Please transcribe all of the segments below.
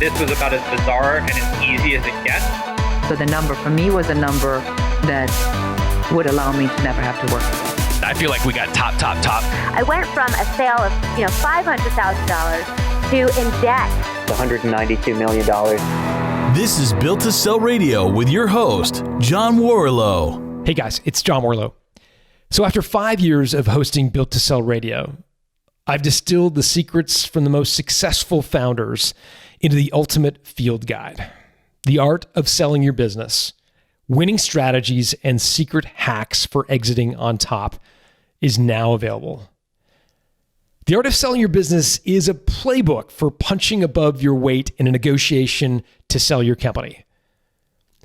this was about as bizarre and as easy as it gets. So the number for me was a number that would allow me to never have to work. I feel like we got top. I went from a sale of $500,000 to in debt. $192 million. This is Built to Sell Radio with your host, John Warrillow. Hey guys, it's John Warrillow. So after 5 years of hosting Built to Sell Radio, I've distilled the secrets from the most successful founders into the ultimate field guide. The art of selling your business, winning strategies, and secret hacks for exiting on top is now available. The art of selling your business is a playbook for punching above your weight in a negotiation to sell your company.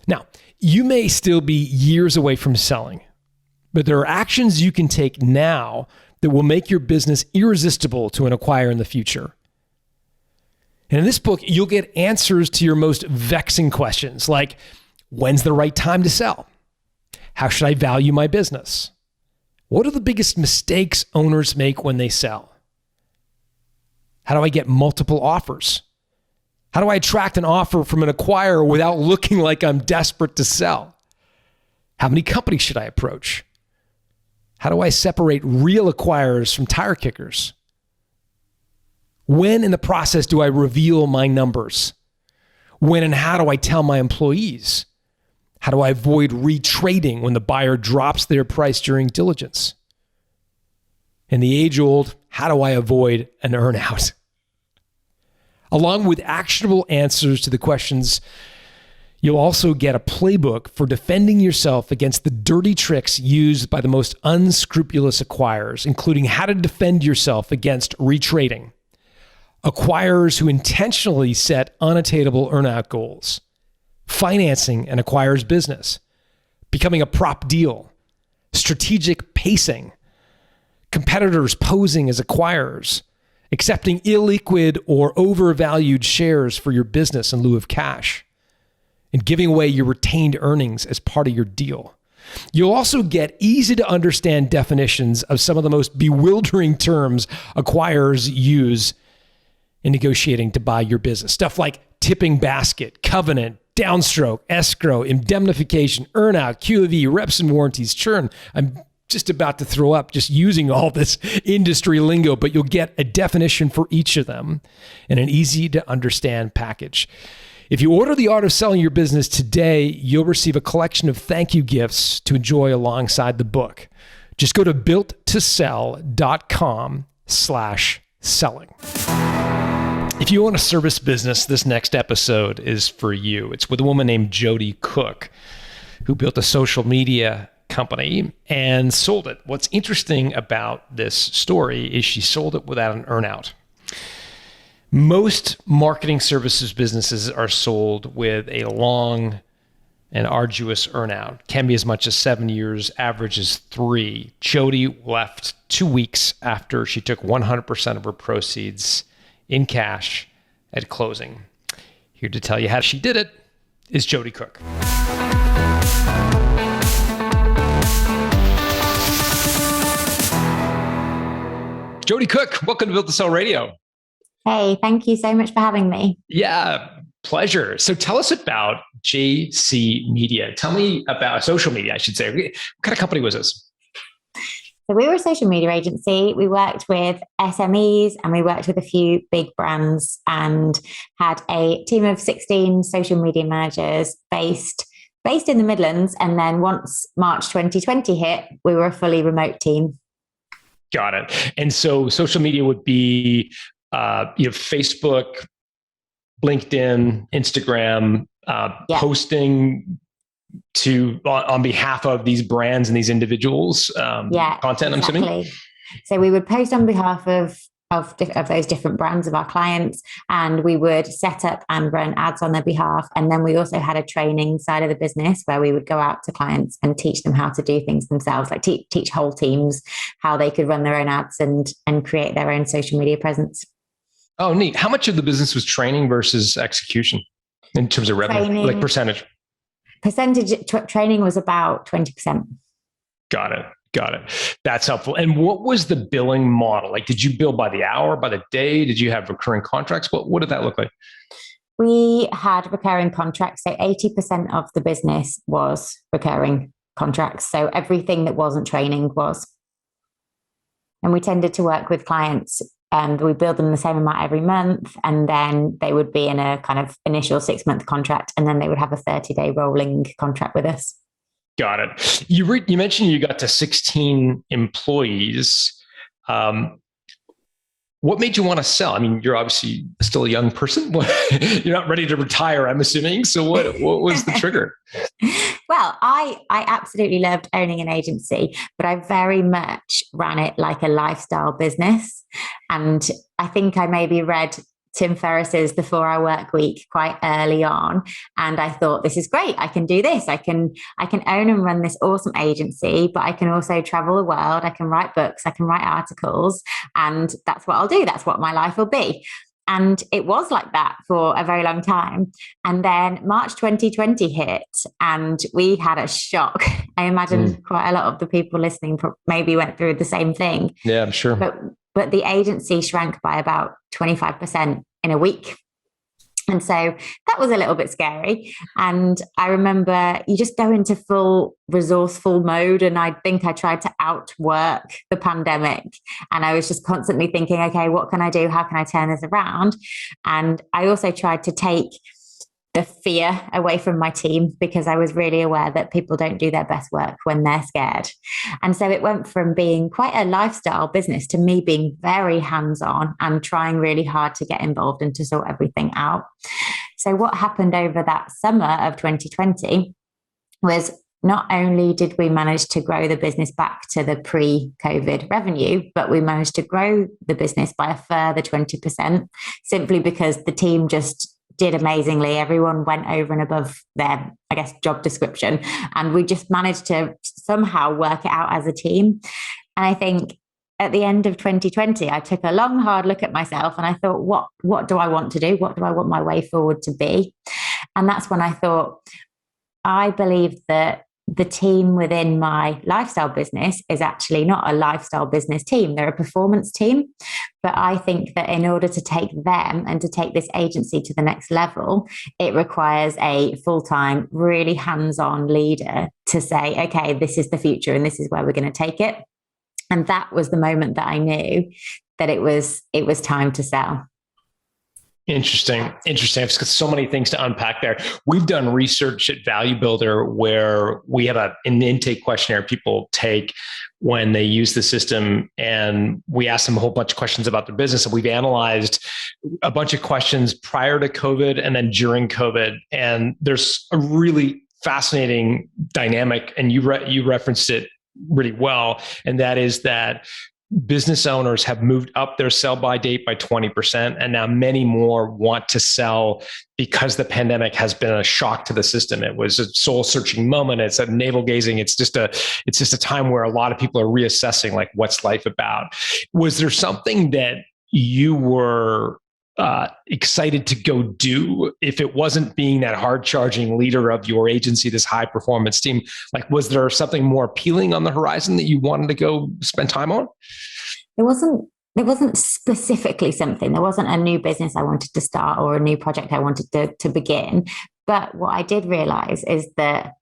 Now, you may still be years away from selling, but there are actions you can take now that will make your business irresistible to an acquirer in the future. And in this book, you'll get answers to your most vexing questions, like, when's the right time to sell? How should I value my business? What are the biggest mistakes owners make when they sell? How do I get multiple offers? How do I attract an offer from an acquirer without looking like I'm desperate to sell? How many companies should I approach? How do I separate real acquirers from tire kickers? When in the process do I reveal my numbers? When and how do I tell my employees? How do I avoid retrading when the buyer drops their price during diligence? And the age-old, how do I avoid an earnout? Along with actionable answers to the questions, you'll also get a playbook for defending yourself against the dirty tricks used by the most unscrupulous acquirers, including how to defend yourself against retrading, acquirers who intentionally set unattainable earnout goals, financing an acquirer's business, becoming a prop deal, strategic pacing, competitors posing as acquirers, accepting illiquid or overvalued shares for your business in lieu of cash, and giving away your retained earnings as part of your deal. You'll also get easy to understand definitions of some of the most bewildering terms acquirers use in negotiating to buy your business. Stuff like tipping basket, covenant, downstroke, escrow, indemnification, earnout, QOV, reps and warranties, churn. I'm just about to throw up just using all this industry lingo, but you'll get a definition for each of them in an easy to understand package. If you order The Art of Selling Your Business today, you'll receive a collection of thank you gifts to enjoy alongside the book. Just go to builttosell.com/selling. If you own a service business, this next episode is for you. It's with a woman named Jodie Cook, who built a social media company and sold it. What's interesting about this story is she sold it without an earnout. Most marketing services businesses are sold with a long and arduous earnout. Can be as much as 7 years, average is 3. Jodie left 2 weeks after she took 100% of her proceeds in cash at closing. Here to tell you how she did it is Jodie Cook. Jodie Cook, welcome to Built to Sell Radio. Hey, thank you so much for having me. Yeah, pleasure. So tell us about JC Media. Tell me about social media, I should say. What kind of company was this? So we were a social media agency. We worked with SMEs and we worked with a few big brands and had a team of 16 social media managers based in the Midlands. And then once March 2020 hit, we were a fully remote team. Got it. And so social media would be Facebook, LinkedIn, Instagram, posting on behalf of these brands and these individuals, content, exactly. I'm assuming? So we would post on behalf of those different brands of our clients, and we would set up and run ads on their behalf. And then we also had a training side of the business where we would go out to clients and teach them how to do things themselves, like teach whole teams how they could run their own ads and create their own social media presence. Oh, neat. How much of the business was training versus execution in terms of revenue, like percentage? Training was about 20%. Got it. That's helpful. And what was the billing model? Like, did you bill by the hour, by the day? Did you have recurring contracts? What did that look like? We had recurring contracts. So 80% of the business was recurring contracts. So everything that wasn't training was. And we tended to work with clients and we billed them the same amount every month. And then they would be in a kind of initial 6-month contract. And then they would have a 30-day rolling contract with us. Got it. You mentioned you got to 16 employees. What made you want to sell? I mean, you're obviously still a young person. You're not ready to retire, I'm assuming. So what was the trigger? Well, I absolutely loved owning an agency, but I very much ran it like a lifestyle business. And I think I maybe read Tim Ferriss's The 4-Hour Work Week quite early on. And I thought, this is great. I can do this. I can own and run this awesome agency, but I can also travel the world. I can write books. I can write articles. And that's what I'll do. That's what my life will be. And it was like that for a very long time. And then March 2020 hit and we had a shock. I imagine quite a lot of the people listening maybe went through the same thing. Yeah, I'm sure. But the agency shrank by about 25% in a week. And so that was a little bit scary. And I remember you just go into full resourceful mode. And I think I tried to outwork the pandemic. And I was just constantly thinking, okay, what can I do? How can I turn this around? And I also tried to take the fear away from my team because I was really aware that people don't do their best work when they're scared. And so it went from being quite a lifestyle business to me being very hands-on and trying really hard to get involved and to sort everything out. So what happened over that summer of 2020 was not only did we manage to grow the business back to the pre-COVID revenue, but we managed to grow the business by a further 20% simply because the team just did amazingly. Everyone went over and above their, I guess, job description. And we just managed to somehow work it out as a team. And I think at the end of 2020, I took a long, hard look at myself and I thought, what do I want to do? What do I want my way forward to be? And that's when I thought, I believe that the team within my lifestyle business is actually not a lifestyle business team. They're a performance team. But I think that in order to take them and to take this agency to the next level, it requires a full-time, really hands-on leader to say, okay, this is the future and this is where we're going to take it. And that was the moment that I knew that it was time to sell. Interesting. I've got so many things to unpack there. We've done research at Value Builder where we have an intake questionnaire people take when they use the system, and we ask them a whole bunch of questions about their business. And we've analyzed a bunch of questions prior to COVID and then during COVID. And there's a really fascinating dynamic, and you referenced it really well. And that is that business owners have moved up their sell-by date by 20%. And now many more want to sell because the pandemic has been a shock to the system. It was a soul-searching moment. It's a navel-gazing. It's just a time where a lot of people are reassessing, like, what's life about? Was there something that you were excited to go do if it wasn't being that hard-charging leader of your agency, this high-performance team? Like, was there something more appealing on the horizon that you wanted to go spend time on? There wasn't specifically something. There wasn't a new business I wanted to start or a new project I wanted to begin. But what I did realize is that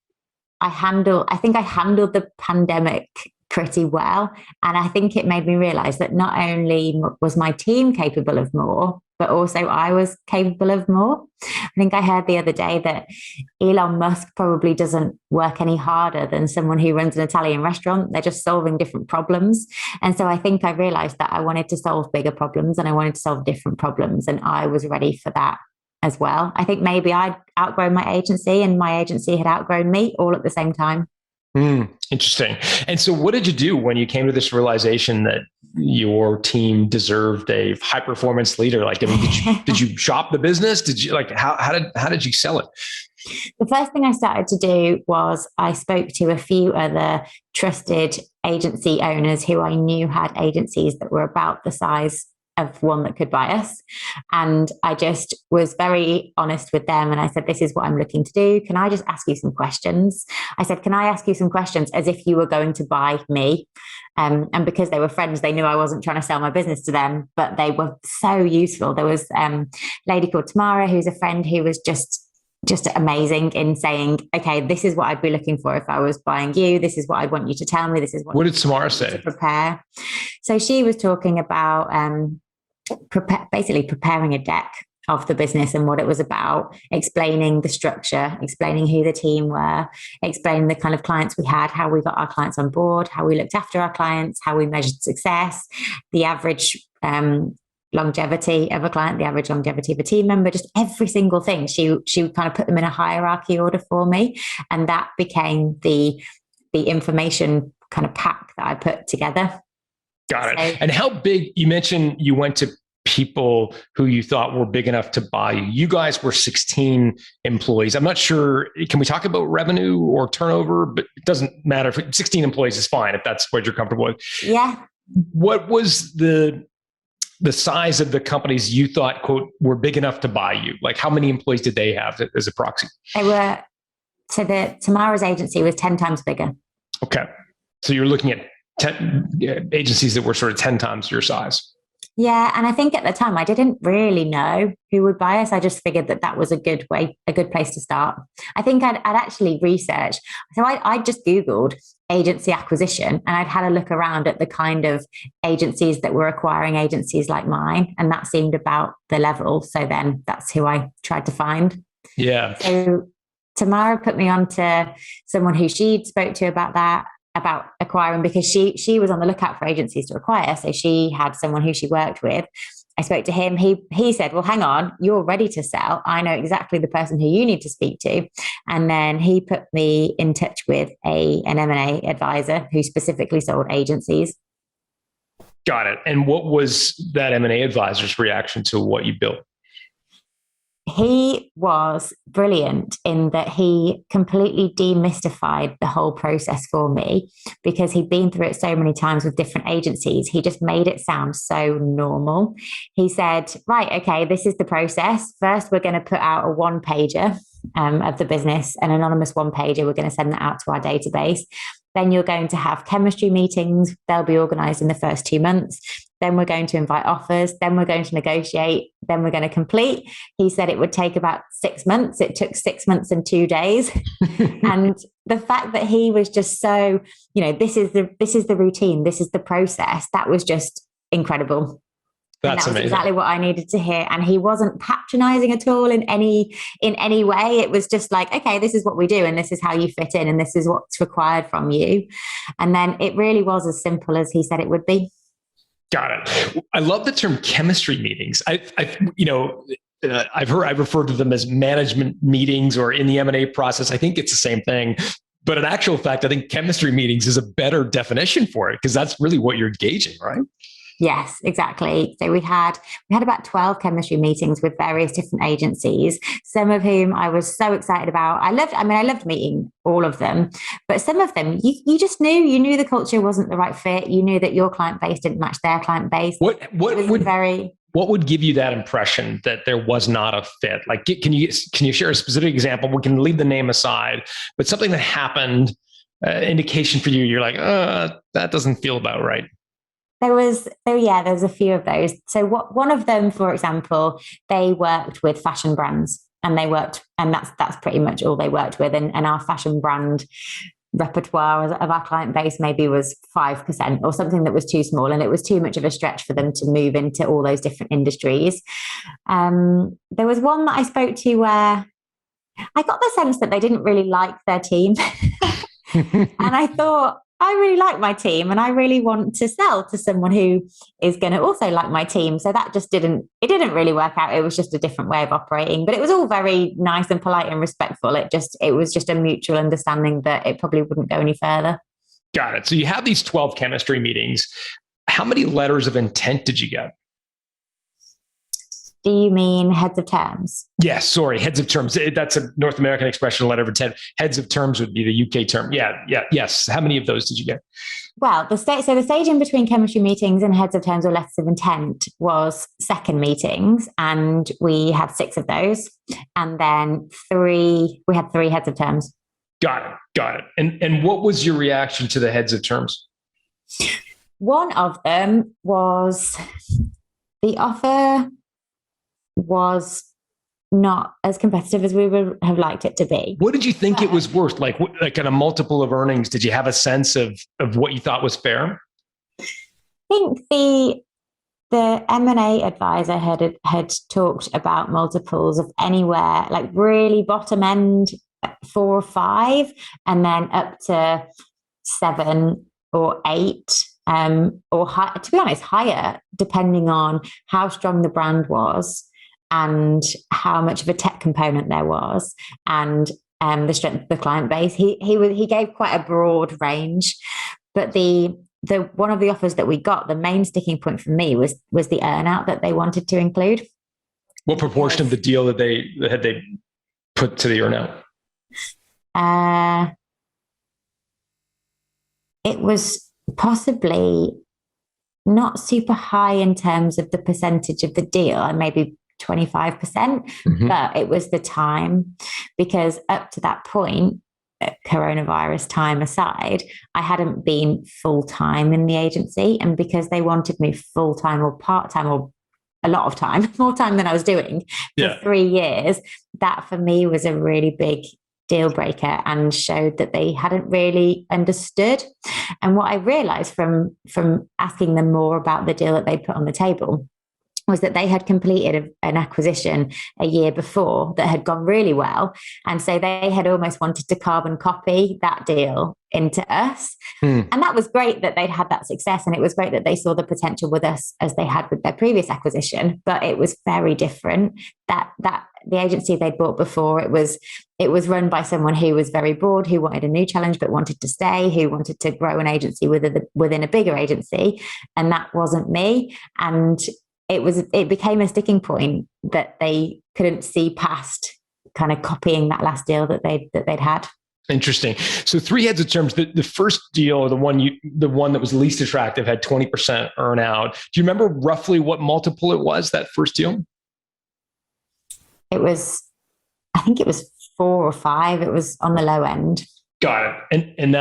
I think I handled the pandemic pretty well. And I think it made me realize that not only was my team capable of more, but also I was capable of more. I think I heard the other day that Elon Musk probably doesn't work any harder than someone who runs an Italian restaurant. They're just solving different problems. And so I think I realized that I wanted to solve bigger problems and I wanted to solve different problems. And I was ready for that as well. I think maybe I'd outgrown my agency and my agency had outgrown me all at the same time. Interesting. And so what did you do when you came to this realization that your team deserved a high performance leader? Like, I mean, did you shop the business? Did you how did you sell it? The first thing I started to do was I spoke to a few other trusted agency owners who I knew had agencies that were about the size of one that could buy us. And I just was very honest with them. And I said, this is what I'm looking to do. Can I just ask you some questions? I said, can I ask you some questions as if you were going to buy me? And because they were friends, they knew I wasn't trying to sell my business to them, but they were so useful. There was a lady called Tamara, who's a friend, who was just amazing in saying, okay, this is what I'd be looking for if I was buying you. This is what I'd want you to tell me. This is what did Tamara say? To prepare. So she was talking about basically preparing a deck of the business and what it was about, explaining the structure, explaining who the team were, explaining the kind of clients we had, how we got our clients on board, how we looked after our clients, how we measured success, the average longevity of a client, the average longevity of a team member, just every single thing. She would kind of put them in a hierarchy order for me. And that became the information kind of pack that I put together. Got it. And how big, you mentioned you went to people who you thought were big enough to buy you. You guys were 16 employees. I'm not sure, can we talk about revenue or turnover? But it doesn't matter. 16 employees is fine if that's what you're comfortable with. Yeah. What was the size of the companies you thought, quote, were big enough to buy you? Like how many employees did they have as a proxy? Tamara's agency was 10 times bigger. Okay. So you're looking at 10 agencies that were sort of 10 times your size. Yeah. And I think at the time I didn't really know who would buy us. I just figured that was a good place to start. I think I'd actually researched. So I just Googled agency acquisition and I'd had a look around at the kind of agencies that were acquiring agencies like mine. And that seemed about the level. So then that's who I tried to find. Yeah. So Tamara put me on to someone who she'd spoke to about acquiring, because she was on the lookout for agencies to acquire. So she had someone who she worked with. I spoke to him. He said, well, hang on, you're ready to sell. I know exactly the person who you need to speak to. And then he put me in touch with an M&A advisor who specifically sold agencies. Got it. And what was that M&A advisor's reaction to what you built? He was brilliant in that he completely demystified the whole process for me, because he'd been through it so many times with different agencies. He just made it sound so normal. He said, right, okay, this is the process. First, we're going to put out a one-pager of the business, an anonymous one-pager. We're going to send that out to our database. Then you're going to have chemistry meetings. They'll be organized in the first 2 months. Then we're going to invite offers. Then we're going to negotiate. Then we're going to complete. He said it would take about 6 months. It took 6 months and 2 days. And the fact that he was just so, this is the routine. This is the process. That was just incredible. That's amazing. Exactly what I needed to hear. And he wasn't patronizing at all in any way. It was just like, okay, this is what we do. And this is how you fit in. And this is what's required from you. And then it really was as simple as he said it would be. Got it. I love the term chemistry meetings. I've referred to them as management meetings or in the M&A process. I think it's the same thing. But in actual fact, I think chemistry meetings is a better definition for it, because that's really what you're gauging, right? Yes, exactly. So we had about 12 chemistry meetings with various different agencies, some of whom I was so excited about. I loved meeting all of them, but some of them you just knew the culture wasn't the right fit. You knew that your client base didn't match their client base. What would give you that impression that there was not a fit? Like, can you share a specific example? We can leave the name aside, but something that happened, indication for you, you're like, that doesn't feel about right. There's a few of those. So one of them, for example, they worked with fashion brands, and that's pretty much all they worked with. And our fashion brand repertoire of our client base maybe was 5% or something that was too small, and it was too much of a stretch for them to move into all those different industries. There was one that I spoke to where I got the sense that they didn't really like their team. And I thought, I really like my team and I really want to sell to someone who is going to also like my team. So that just didn't really work out. It was just a different way of operating, but it was all very nice and polite and respectful. It was just a mutual understanding that it probably wouldn't go any further. Got it. So you have these 12 chemistry meetings. How many letters of intent did you get? Do you mean heads of terms? Yes, sorry, heads of terms. That's a North American expression, a letter of intent. Heads of terms would be the UK term. Yes. How many of those did you get? Well, the stage in between chemistry meetings and heads of terms or letters of intent was second meetings, and we had 6 of those. And then we had 3 heads of terms. Got it. And what was your reaction to the heads of terms? One of them was the offer was not as competitive as we would have liked it to be. What did you think it was worth? Like at a multiple of earnings, did you have a sense of what you thought was fair? I think the M&A advisor had talked about multiples of anywhere, like really bottom end 4 or 5, and then up to 7 or 8, or high, to be honest, higher, depending on how strong the brand was and how much of a tech component there was, and the strength of the client base. He gave quite a broad range, but the one of the offers that we got, the main sticking point for me was the earnout that they wanted to include. What proportion of the deal that they put to the earnout? It was possibly not super high in terms of the percentage of the deal, and maybe 25%, but it was the time, because up to that point, coronavirus time aside, I hadn't been full-time in the agency, and because they wanted me full-time or part-time or a lot of time, more time than I was doing for 3 years, that for me was a really big deal breaker and showed that they hadn't really understood. And what I realized from asking them more about the deal that they put on the table was that they had completed an acquisition a year before that had gone really well. And so they had almost wanted to carbon copy that deal into us. And that was great that they'd had that success. And it was great that they saw the potential with us as they had with their previous acquisition. But it was very different. That the agency they'd bought before, it was run by someone who was very bored, who wanted a new challenge, but wanted to stay, who wanted to grow an agency within a bigger agency. And that wasn't me. And it became a sticking point that they couldn't see past kind of copying that last deal that they'd had. Interesting. So 3 heads of terms. The first deal, the one that was least attractive, had 20% earnout. Do you remember roughly what multiple it was, that first deal? I think it was 4 or 5. It was on the low end. Got it. And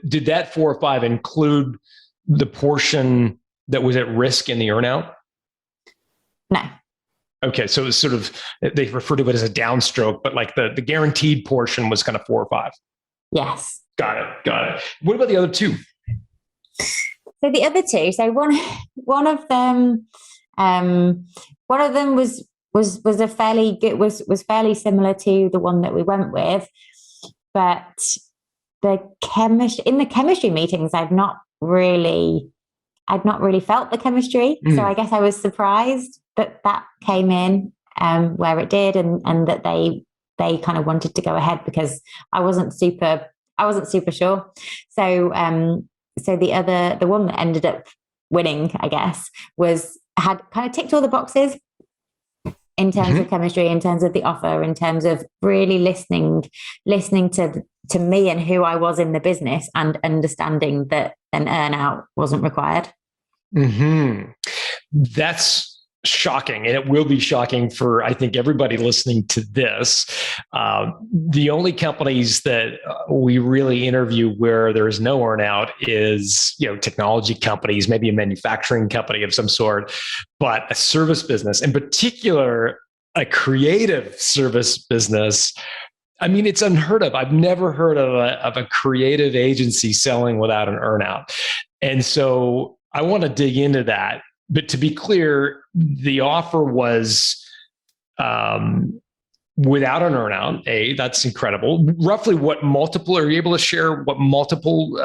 did that 4 or 5 include the portion that was at risk in the earnout? No. Okay, so it was sort of, they refer to it as a downstroke, but like the guaranteed portion was kind of 4 or 5. Yes. Got it. What about the other 2? So the other 2, so one of them was a fairly good, was fairly similar to the one that we went with, but in the chemistry meetings, I'd not really felt the chemistry. So I guess I was surprised that came in where it did, and that they kind of wanted to go ahead, because I wasn't super sure. So the one that ended up winning, I guess, had kind of ticked all the boxes in terms of chemistry, in terms of the offer, in terms of really listening to me and who I was in the business, and understanding that an earnout wasn't required. That's shocking. And it will be shocking for, I think, everybody listening to this. The only companies that we really interview where there is no earnout is, technology companies, maybe a manufacturing company of some sort, but a service business, in particular, a creative service business. I mean, it's unheard of. I've never heard of a creative agency selling without an earnout. And so I want to dig into that. But to be clear, the offer was without an earnout. That's incredible. Roughly what multiple, are you able to share what multiple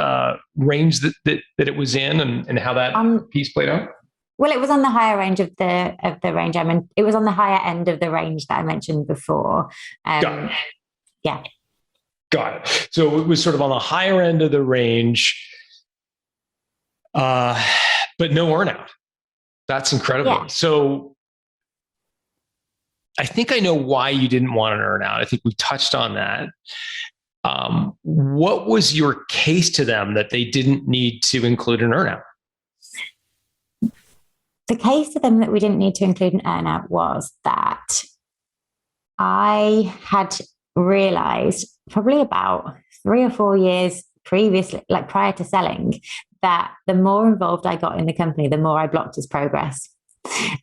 range that it was in, and how that piece played out? Well, it was on the higher range of the range. I mean, it was on the higher end of the range that I mentioned before. Got it. Yeah. Got it. So it was sort of on the higher end of the range, but no earnout. That's incredible. Yeah. So I think I know why you didn't want an earnout. I think we touched on that. What was your case to them that they didn't need to include an earnout? The case to them that we didn't need to include an earnout was that I had realized probably about 3 or 4 years previously, like prior to selling, that the more involved I got in the company, the more I blocked his progress.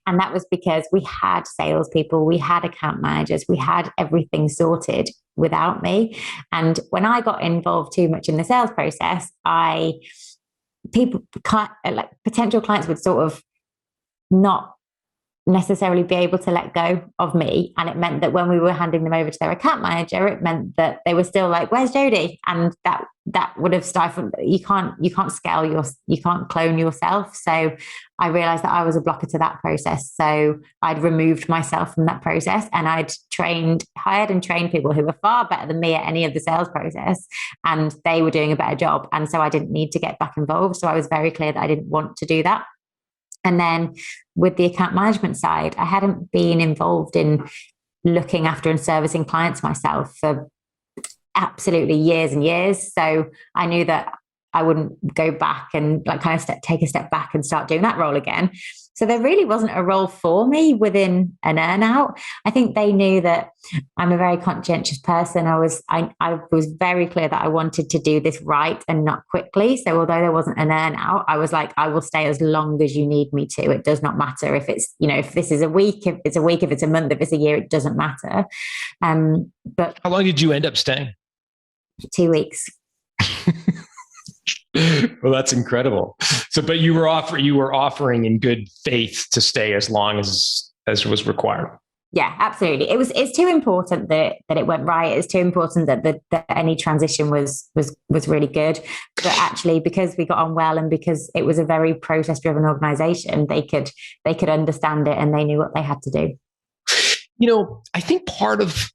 And that was because we had salespeople, we had account managers, we had everything sorted without me. And when I got involved too much in the sales process, potential clients would sort of not necessarily be able to let go of me. And it meant that when we were handing them over to their account manager, it meant that they were still like, where's Jodie? And that would have stifled, you can't you can't clone yourself. So I realized that I was a blocker to that process. So I'd removed myself from that process, and I'd hired and trained people who were far better than me at any of the sales process, and they were doing a better job. And so I didn't need to get back involved. So I was very clear that I didn't want to do that. And then with the account management side, I hadn't been involved in looking after and servicing clients myself for absolutely years and years. So I knew that I wouldn't go back and take a step back and start doing that role again. So there really wasn't a role for me within an earnout. I think they knew that I'm a very conscientious person. I was very clear that I wanted to do this right and not quickly. So although there wasn't an earnout, I was like, I will stay as long as you need me to. It does not matter if it's, if this is a week, if it's a week, if it's a month, if it's a year, it doesn't matter. But how long did you end up staying? 2 weeks. Well, that's incredible. So, but you were offering in good faith to stay as long as was required. Yeah, absolutely. It's too important that it went right. It's too important that any transition was really good. But actually, because we got on well and because it was a very process-driven organization, they could understand it and they knew what they had to do. I think part of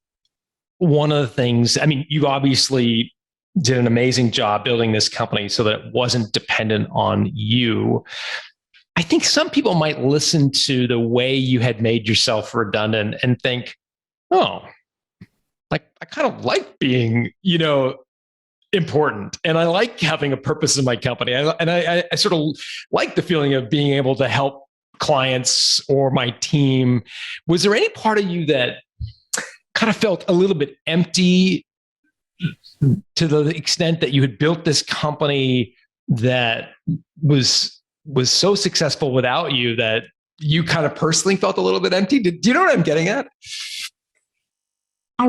one of the things, you obviously did an amazing job building this company so that it wasn't dependent on you. I think some people might listen to the way you had made yourself redundant and think, oh, like I kind of like being, important. And I like having a purpose in my company. I sort of like the feeling of being able to help clients or my team. Was there any part of you that kind of felt a little bit empty to the extent that you had built this company that was so successful without you that you kind of personally felt a little bit empty? Do you know what I'm getting at? I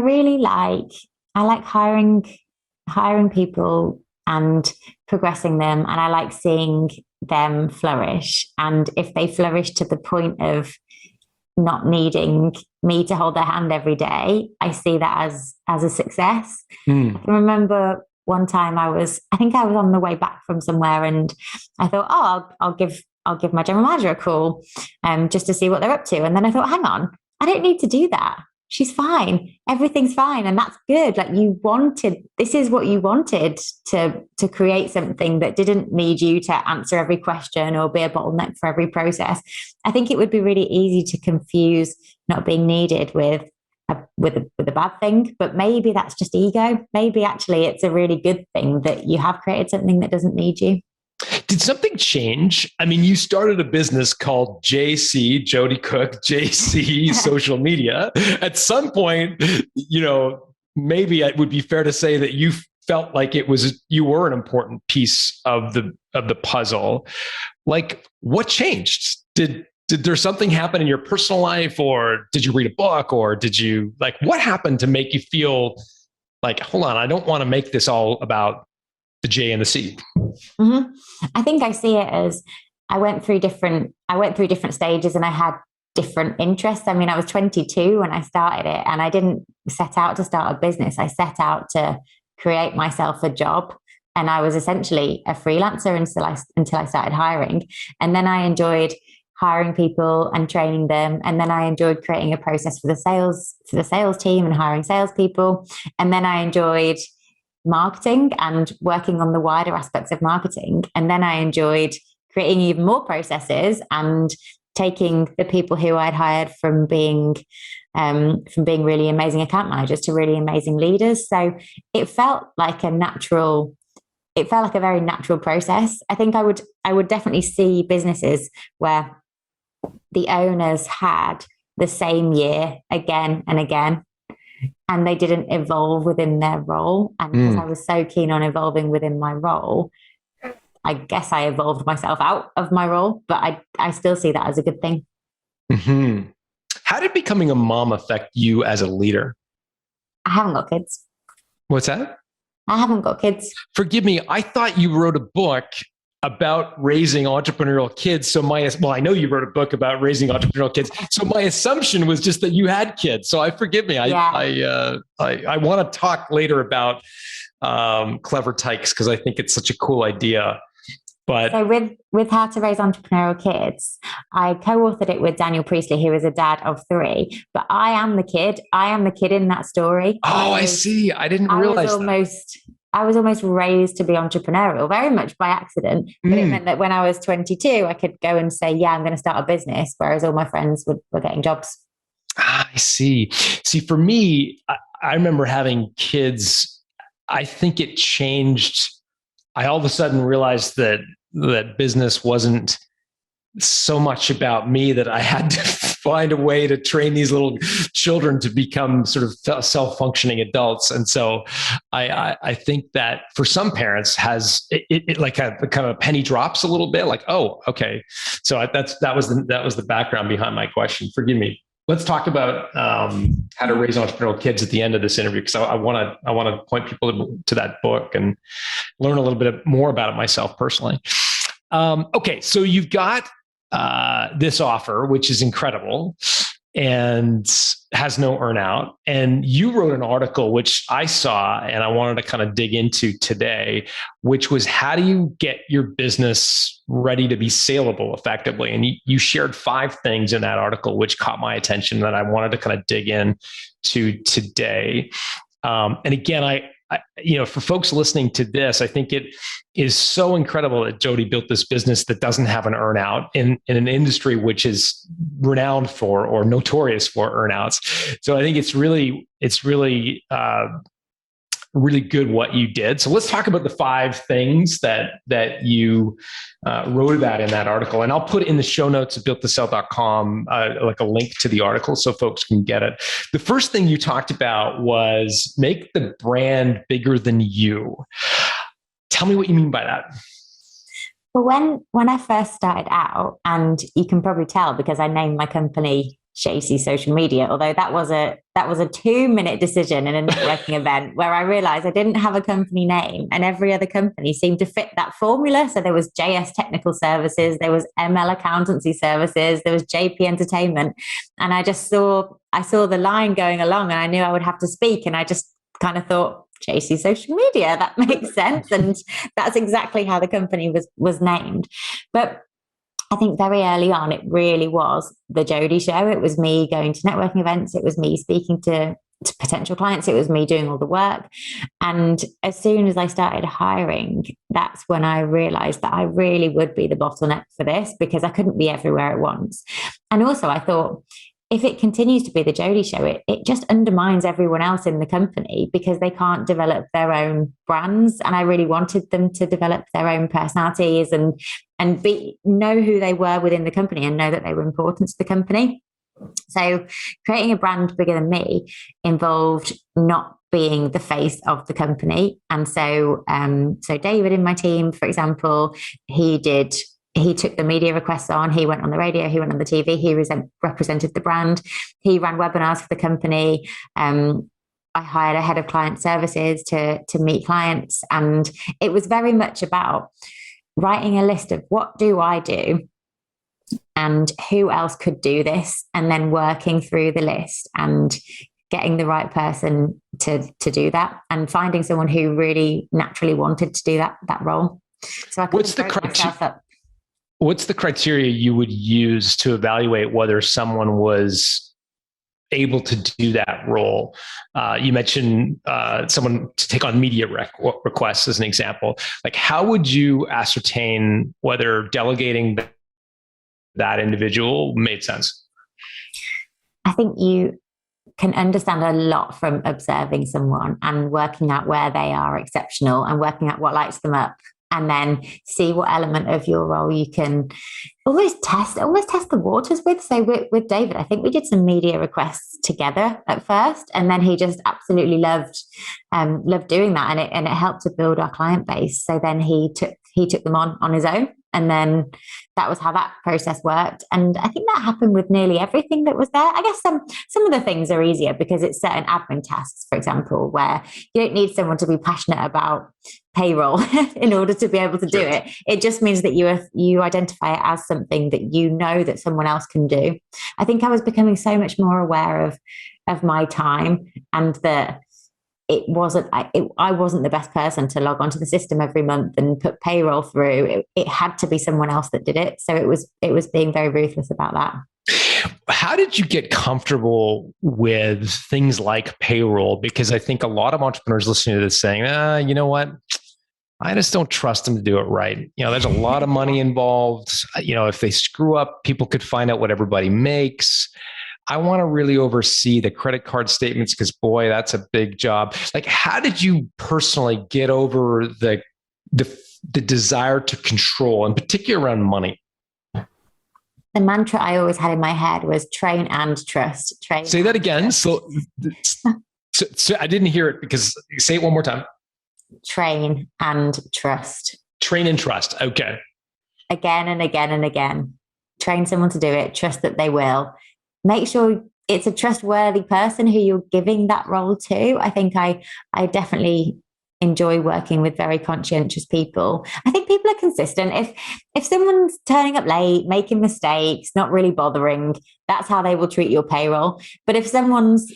like hiring people and progressing them. And I like seeing them flourish. And if they flourish to the point of not needing me to hold their hand every day, I see that as a success. I can remember one time I think I was on the way back from somewhere, and I thought, I'll give my general manager a call, just to see what they're up to. And then I thought, hang on, I don't need to do that. She's fine. Everything's fine. And that's good. Like this is what you wanted to create something that didn't need you to answer every question or be a bottleneck for every process. I think it would be really easy to confuse not being needed with a bad thing, but maybe that's just ego. Maybe actually it's a really good thing that you have created something that doesn't need you. Did something change? You started a business called JC, Jodie Cook, JC Social Media. At some point, maybe it would be fair to say that you felt like you were an important piece of the puzzle. Like, what changed? Did there something happen in your personal life, or did you read a book, or did you what happened to make you feel like, hold on, I don't want to make this all about the J and the C? Mm-hmm. I think I see it as I went through different stages and I had different interests. I was 22 when I started it, and I didn't set out to start a business. I set out to create myself a job, and I was essentially a freelancer until I started hiring. And then I enjoyed hiring people and training them. And then I enjoyed creating a process for the sales team and hiring salespeople. And then I enjoyed marketing and working on the wider aspects of marketing. And then I enjoyed creating even more processes and taking the people who I'd hired from being from being really amazing account managers to really amazing leaders. So it felt like a very natural process. I think I would definitely see businesses where the owners had the same year again and again, and they didn't evolve within their role. And because I was so keen on evolving within my role, I guess I evolved myself out of my role, but I still see that as a good thing. Mm-hmm. How did becoming a mom affect you as a leader? I haven't got kids. What's that? I haven't got kids. Forgive me. I thought you wrote a book about raising entrepreneurial kids. So I know you wrote a book about raising entrepreneurial kids. So my assumption was just that you had kids. So forgive me. I want to talk later about Clever Tykes because I think it's such a cool idea. But so with How to Raise Entrepreneurial Kids, I co-authored it with Daniel Priestley, who is a dad of 3. But I am the kid. I am the kid in that story. I see. I didn't realize I was almost raised to be entrepreneurial, very much by accident. But it meant that when I was 22, I could go and say, yeah, I'm going to start a business, whereas all my friends were getting jobs. I see. See, for me, I remember having kids. I think it changed. I all of a sudden realized that business wasn't so much about me, that I had to find a way to train these little children to become sort of self-functioning adults. And so I think that for some parents has it like a kind of penny drops a little bit, like, oh, okay. So that was the background behind my question. Forgive me. Let's talk about how to raise entrepreneurial kids at the end of this interview, because I want to point people to that book and learn a little bit more about it myself personally. Okay, so you've got this offer, which is incredible and has no earnout. And you wrote an article, which I saw and I wanted to kind of dig into today, which was how do you get your business ready to be saleable effectively? And you shared 5 things in that article, which caught my attention that I wanted to kind of dig in to today. And again, for folks listening to this, I think it is so incredible that Jodie built this business that doesn't have an earnout in an industry which is renowned for or notorious for earnouts. So I think it's really good what you did. So let's talk about the 5 things that you wrote about in that article. And I'll put in the show notes at builttosell.com, like a link to the article so folks can get it. The first thing you talked about was make the brand bigger than you. Tell me what you mean by that. Well, when I first started out, and you can probably tell because I named my company 𝙎𝙊𝙇𝙇 Social Media, although that was a 2-minute decision in a networking event where I realized I didn't have a company name, and every other company seemed to fit that formula. So there was JS Technical Services, there was ML Accountancy Services, there was JP Entertainment, and I saw the line going along, and I knew I would have to speak, and I just kind of thought, 𝙎𝙊𝙇 Social Media, that makes sense, and that's exactly how the company was named. But I think very early on, it really was the Jodie show. It was me going to networking events. It was me speaking to potential clients. It was me doing all the work. And as soon as I started hiring, that's when I realized that I really would be the bottleneck for this, because I couldn't be everywhere at once. And also I thought, if it continues to be the Jodie show, it just undermines everyone else in the company because they can't develop their own brands. And I really wanted them to develop their own personalities and know who they were within the company and know that they were important to the company. So creating a brand bigger than me involved not being the face of the company. And so David in my team, for example, he took the media requests on, he went on the radio, he went on the TV, he represented the brand, he ran webinars for the company. I hired a head of client services to meet clients. And it was very much about writing a list of what do I do and who else could do this, and then working through the list and getting the right person to do that, and finding someone who really naturally wanted to do that role. So I couldn't break myself up. What's the criteria you would use to evaluate whether someone was able to do that role? You mentioned someone to take on media requests as an example. Like, how would you ascertain whether delegating that individual made sense? I think you can understand a lot from observing someone and working out where they are exceptional and working out what lights them up, and then see what element of your role you can almost test the waters with. So with David, I think we did some media requests together at first, and then he just absolutely loved doing that, and it helped to build our client base. So then he took them on his own, and then that was how that process worked. And I think that happened with nearly everything that was there. I guess some of the things are easier because it's certain admin tasks, for example, where you don't need someone to be passionate about payroll in order to be able to do it. It just means that you identify it as something that you know that someone else can do. I think I was becoming so much more aware of my time, and that I wasn't the best person to log onto the system every month and put payroll through. It had to be someone else that did it. So it was being very ruthless about that. How did you get comfortable with things like payroll? Because I think a lot of entrepreneurs listening to this saying, you know what? I just don't trust them to do it right. There's a lot of money involved. If they screw up, people could find out what everybody makes. I want to really oversee the credit card statements because, boy, that's a big job. Like, how did you personally get over the desire to control, in particular around money? The mantra I always had in my head was train and trust. Say that again. So I didn't hear it, because say it one more time. Train and trust. Train and trust. Okay. Again and again and again. Train someone to do it. Trust that they will. Make sure it's a trustworthy person who you're giving that role to. I think I definitely enjoy working with very conscientious people. I think people are consistent. If someone's turning up late, making mistakes, not really bothering, that's how they will treat your payroll. But if someone's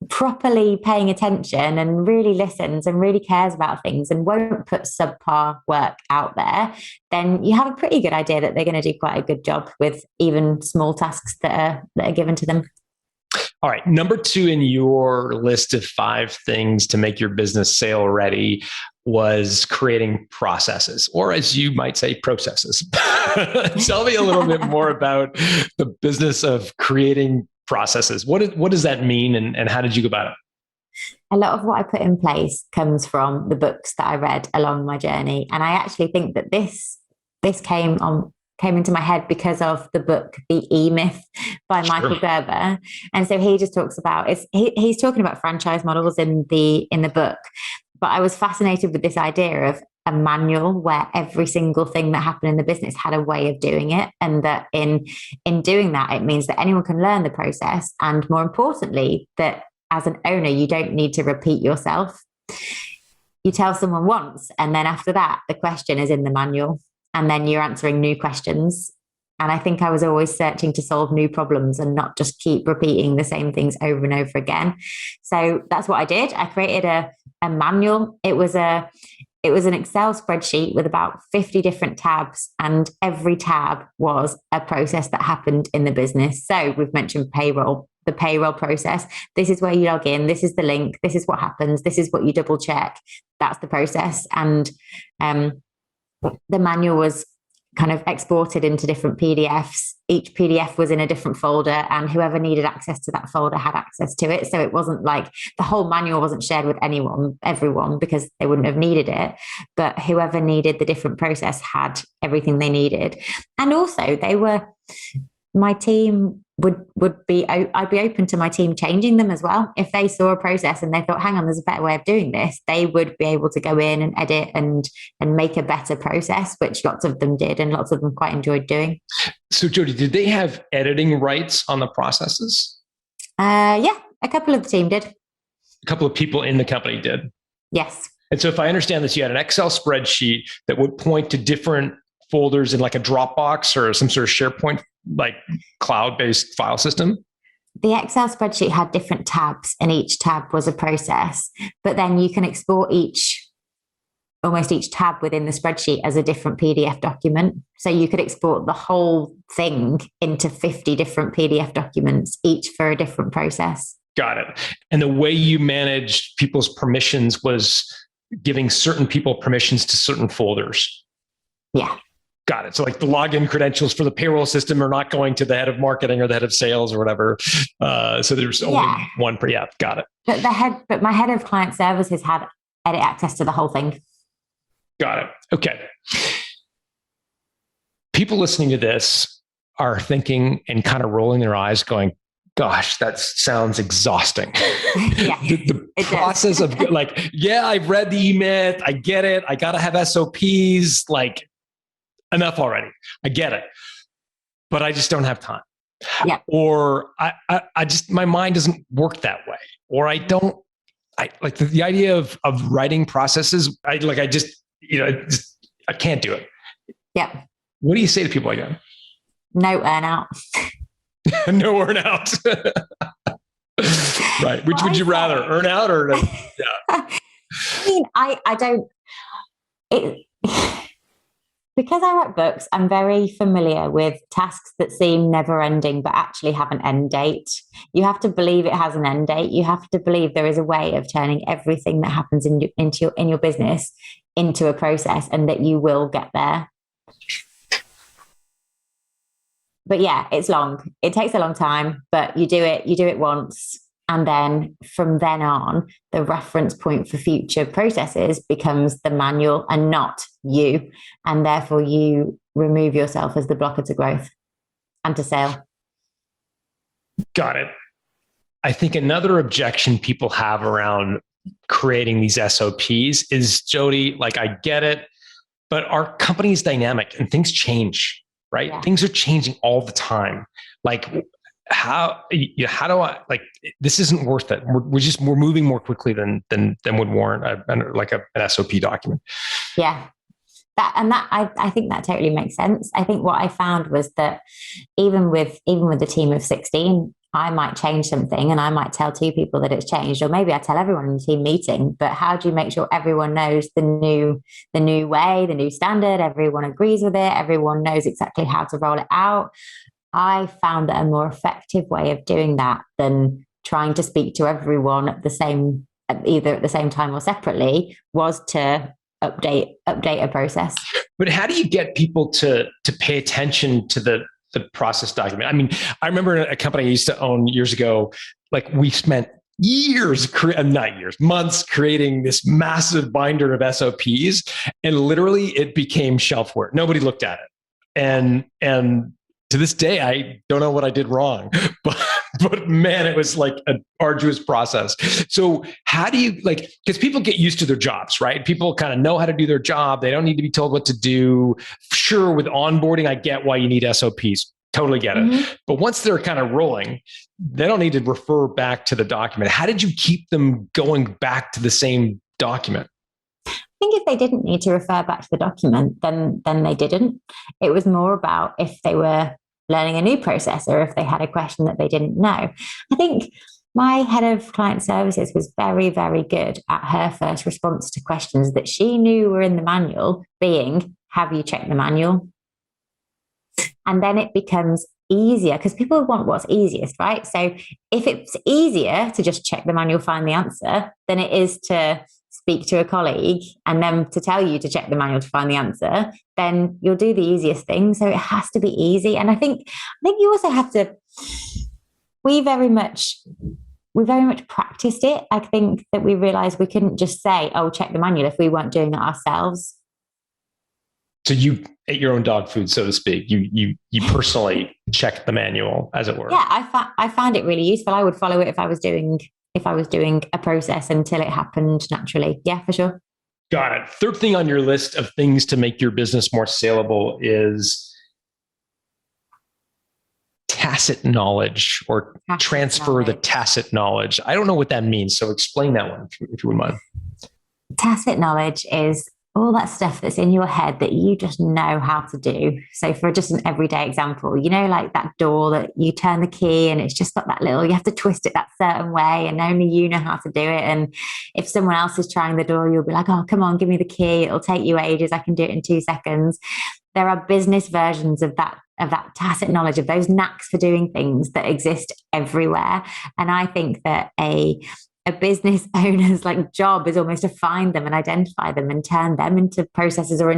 properly paying attention and really listens and really cares about things and won't put subpar work out there, then you have a pretty good idea that they're going to do quite a good job with even small tasks that are given to them. All right. Number 2 in your list of 5 things to make your business sale ready was creating processes, or as you might say, processes. Tell me a little bit more about the business of creating processes. What does that mean, and how did you go about it? A lot of what I put in place comes from the books that I read along my journey. And I actually think that this came into my head because of the book, The E-Myth by Michael Gerber. And so he just talks about, he's talking about franchise models in the book. But I was fascinated with this idea of a manual where every single thing that happened in the business had a way of doing it. And that in doing that, it means that anyone can learn the process. And more importantly, that as an owner, you don't need to repeat yourself. You tell someone once, and then after that, the question is in the manual, and then you're answering new questions. And I think I was always searching to solve new problems and not just keep repeating the same things over and over again. So that's what I did. I created a manual. It was an Excel spreadsheet with about 50 different tabs, and every tab was a process that happened in the business. So we've mentioned payroll, the payroll process. This is where you log in. This is the link. This is what happens. This is what you double check. That's the process. And the manual was kind of exported into different PDFs. Each PDF was in a different folder, and whoever needed access to that folder had access to it. So it wasn't like the whole manual wasn't shared with everyone, because they wouldn't have needed it. But whoever needed the different process had everything they needed. And also my team I'd be open to my team changing them as well. If they saw a process and they thought, hang on, there's a better way of doing this, they would be able to go in and edit and make a better process, which lots of them did, and lots of them quite enjoyed doing. So Jodie, did they have editing rights on the processes? Yeah, a couple of the team did. A couple of people in the company did? Yes. And so if I understand this, you had an Excel spreadsheet that would point to different folders in like a Dropbox or some sort of SharePoint, like cloud-based file system? The Excel spreadsheet had different tabs, and each tab was a process. But then you can export almost each tab within the spreadsheet as a different PDF document. So you could export the whole thing into 50 different PDF documents, each for a different process. Got it. And the way you managed people's permissions was giving certain people permissions to certain folders. Yeah. Got it. So like the login credentials for the payroll system are not going to the head of marketing or the head of sales or whatever. So there's only one per, got it. But my head of client services had edit access to the whole thing. Got it. Okay. People listening to this are thinking and kind of rolling their eyes going, gosh, that sounds exhausting. The process of like, I've read the e-myth. I get it. I got to have SOPs. Like, enough already. I get it. But I just don't have time. Yeah. Or I just, my mind doesn't work that way. Or I like the idea of writing processes. I can't do it. Yeah. What do you say to people like that? No earnout. No earnout. Right. Which would you rather, earnout or? I mean, I don't. Because I write books, I'm very familiar with tasks that seem never ending, but actually have an end date. You have to believe it has an end date. You have to believe there is a way of turning everything that happens in your business into a process, and that you will get there. But yeah, it's long. It takes a long time, but you do it once. And then from then on, the reference point for future processes becomes the manual and not you. And therefore you remove yourself as the blocker to growth and to sale. Got it. I think another objection people have around creating these SOPs is, Jodie, like, I get it, but our company is dynamic and things change, right? Yeah. Things are changing all the time. Like, how do I, like, this isn't worth it. We're moving more quickly than would warrant an SOP document. Yeah. I think that totally makes sense. I think what I found was that even with the team of 16, I might change something and I might tell 2 people that it's changed, or maybe I tell everyone in the team meeting. But how do you make sure everyone knows the new way, the new standard? Everyone agrees with it. Everyone knows exactly how to roll it out. I found that a more effective way of doing that than trying to speak to everyone either at the same time or separately was to update a process. But how do you get people to pay attention to the process document? I mean, I remember a company I used to own years ago, like, we spent months creating this massive binder of SOPs, and literally it became shelfware. Nobody looked at it. And to this day, I don't know what I did wrong, but man, it was like an arduous process. So how do you, like, because people get used to their jobs, right? People kind of know how to do their job. They don't need to be told what to do. Sure, with onboarding, I get why you need SOPs. Totally get it. Mm-hmm. But once they're kind of rolling, they don't need to refer back to the document. How did you keep them going back to the same document? I think if they didn't need to refer back to the document, then they didn't. It was more about if they were learning a new process or if they had a question that they didn't know. I think my head of client services was very, very good at her first response to questions that she knew were in the manual being, have you checked the manual? And then it becomes easier because people want what's easiest, right? So if it's easier to just check the manual, find the answer, than it is to speak to a colleague and then to tell you to check the manual to find the answer, then you'll do the easiest thing. So it has to be easy. And I think you also have to, we very much practiced it. I think that we realized we couldn't just say, oh, check the manual if we weren't doing it ourselves. So you ate your own dog food, so to speak. You personally checked the manual, as it were. Yeah, I found it really useful. I would follow it if I was doing a process until it happened naturally. Yeah, for sure. Got it. Third thing on your list of things to make your business more saleable is tacit knowledge, or transfer the tacit knowledge. I don't know what that means, so explain that one if you wouldn't mind. Tacit knowledge is all that stuff that's in your head that you just know how to do. So for just an everyday example, like that door that you turn the key and it's just got that little, you have to twist it that certain way and only you know how to do it. And if someone else is trying the door, you'll be like, oh, come on, give me the key. It'll take you ages. I can do it in 2 seconds. There are business versions of that tacit knowledge, of those knacks for doing things that exist everywhere. And I think that a business owner's job is almost to find them and identify them and turn them into processes or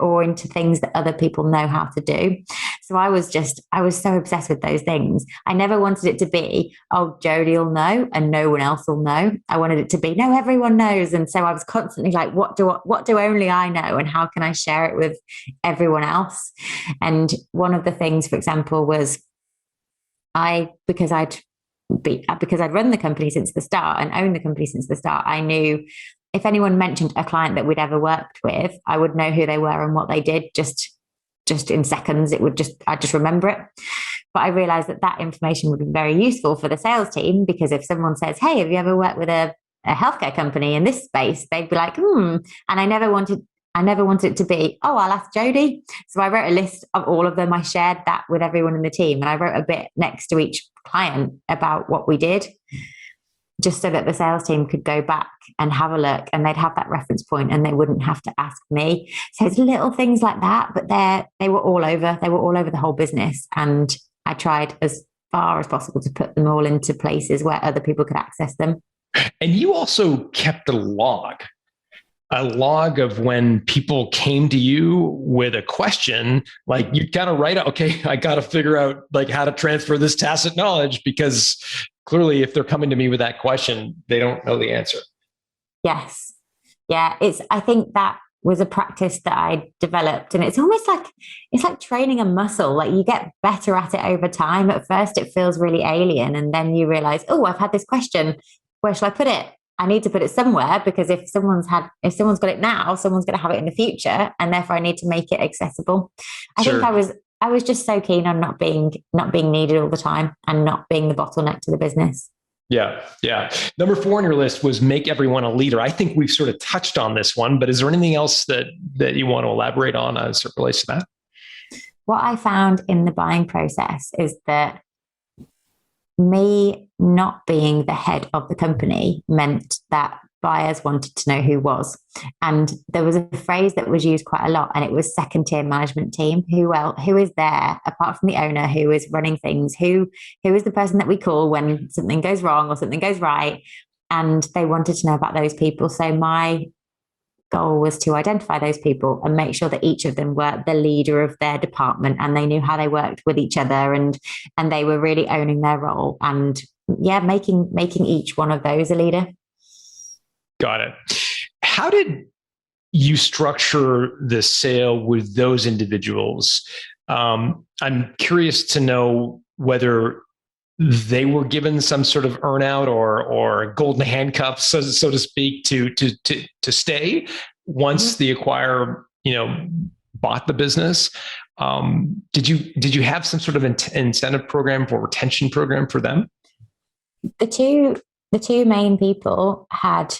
or into things that other people know how to do. So I was so obsessed with those things. I never wanted it to be, oh, Jodie will know and no one else will know. I wanted it to be, no, everyone knows. And so I was constantly like, what do only I know? And how can I share it with everyone else? And one of the things, for example, was because I'd run the company since the start and owned the company since the start, I knew if anyone mentioned a client that we'd ever worked with, I would know who they were and what they did just in seconds. I'd just remember it. But I realized that information would be very useful for the sales team, because if someone says, hey, have you ever worked with a healthcare company in this space? They'd be like, And I never wanted it to be, oh, I'll ask Jodie. So I wrote a list of all of them. I shared that with everyone in the team. And I wrote a bit next to each client about what we did, just so that the sales team could go back and have a look, and they'd have that reference point and they wouldn't have to ask me. So it's little things like that, but they were all over. They were all over the whole business. And I tried as far as possible to put them all into places where other people could access them. And you also kept a log of when people came to you with a question, like you kind of write out, okay, I got to figure out like how to transfer this tacit knowledge, because clearly if they're coming to me with that question, they don't know the answer. Yes. Yeah. I think that was a practice that I developed, and it's almost like, it's like training a muscle. Like you get better at it over time. At first it feels really alien, and then you realize, oh, I've had this question. Where shall I put it? I need to put it somewhere, because if someone's got it now, someone's going to have it in the future, and therefore I need to make it accessible. I think I was just so keen on not being needed all the time and not being the bottleneck to the business. Yeah. Yeah. Number 4 on your list was make everyone a leader. I think we've sort of touched on this one, but is there anything else that you want to elaborate on as it relates to that? What I found in the buying process is that me not being the head of the company meant that buyers wanted to know who was. And there was a phrase that was used quite a lot, and it was second tier management team. Who is there apart from the owner, who is running things, who is the person that we call when something goes wrong or something goes right? And they wanted to know about those people. So my goal was to identify those people and make sure that each of them were the leader of their department, and they knew how they worked with each other, and they were really owning their role, and making each one of those a leader. Got it. How did you structure the sale with those individuals? I'm curious to know whether they were given some sort of earnout or golden handcuffs, so to speak, to stay once the acquirer, bought the business. Did you have some sort of incentive program or retention program for them? The two main people had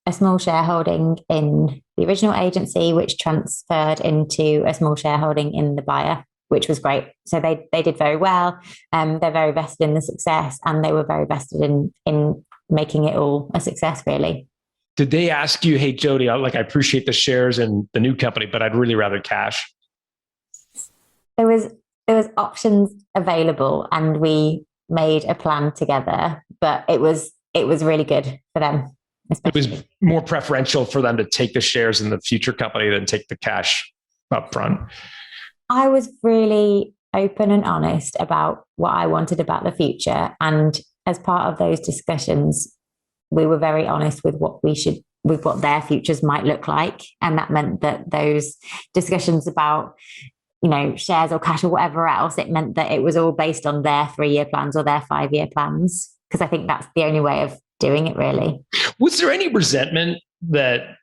a small shareholding in the original agency, which transferred into a small shareholding in the buyer, which was great. So they did very well. They're very vested in the success, and they were very vested in making it all a success, really. Did they ask you, hey, Jodie, I appreciate the shares in the new company, but I'd really rather cash? There was options available, and we made a plan together, but it was really good for them. It was more preferential for them to take the shares in the future company than take the cash up front. I was really open and honest about what I wanted about the future. And as part of those discussions, we were very honest with what their futures might look like. And that meant that those discussions about, shares or cash or whatever else, it meant that it was all based on their 3-year plans or their 5-year plans. Because I think that's the only way of doing it, really. Was there any resentment that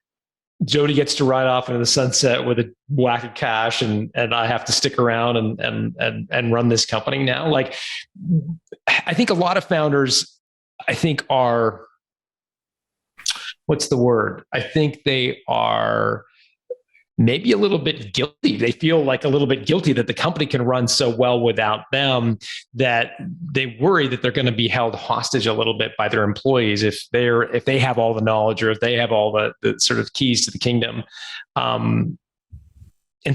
Jodie gets to ride off into the sunset with a whack of cash and I have to stick around and run this company now? Like, I think a lot of founders, are, what's the word? I think they are maybe a little bit guilty. They feel like a little bit guilty that the company can run so well without them, that they worry that they're going to be held hostage a little bit by their employees if they have all the knowledge, or if they have all the sort of keys to the kingdom. And